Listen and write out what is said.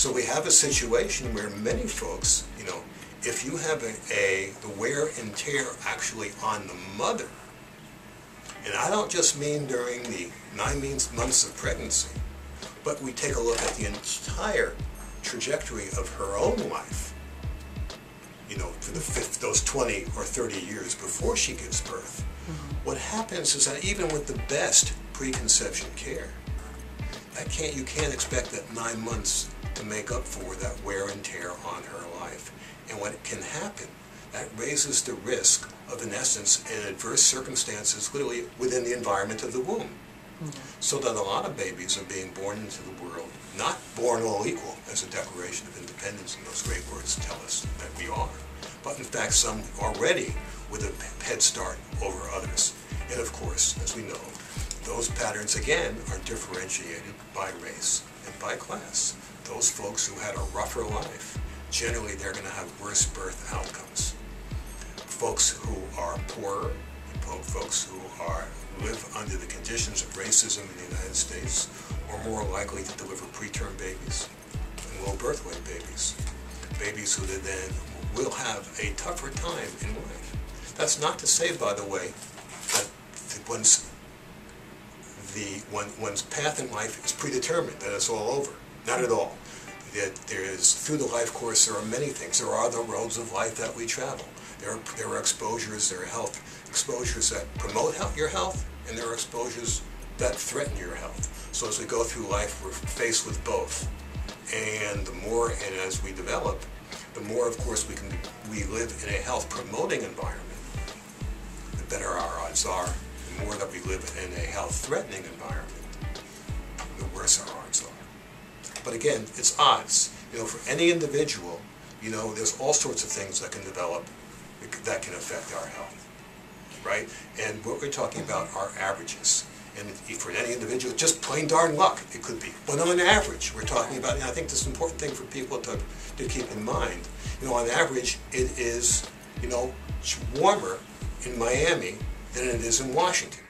So we have a situation where many folks, if you have the wear and tear actually on the mother, and I don't just mean during the 9 months of pregnancy, but we take a look at the entire trajectory of her own life, for those 20 or 30 years before she gives birth. What happens is that even with the best preconception care, you can't expect that 9 months to make up for that wear and tear on her life. And what can happen, that raises the risk of, in essence, in adverse circumstances, literally within the environment of the womb. So that a lot of babies are being born into the world, not born all equal, as the Declaration of Independence and those great words tell us that we are, but in fact some already with a head start over others. And of course, as we know, those patterns again are differentiated by race and by class. Those folks who had a rougher life, generally they're going to have worse birth outcomes. Folks who are poorer, folks who live under the conditions of racism in the United States are more likely to deliver preterm babies and low birth weight babies. Babies who then will have a tougher time in life. That's not to say, by the way, that one's path in life is predetermined, that it's all over. Not at all. That through the life course, there are many things. There are the roads of life that we travel. There are exposures, there are health exposures that promote your health, and there are exposures that threaten your health. So as we go through life, we're faced with both. And the more, and as we develop, the more, of course, we live in a health-promoting environment, the better our odds are. The more that we live in a health-threatening environment, the worse our odds are. But again, it's odds. For any individual, there's all sorts of things that can develop that can affect our health, right? And what we're talking about are averages. And for any individual, just plain darn luck, it could be. But on average, we're talking about, and I think this is an important thing for people to keep in mind. On average, it is, warmer in Miami than it is in Washington.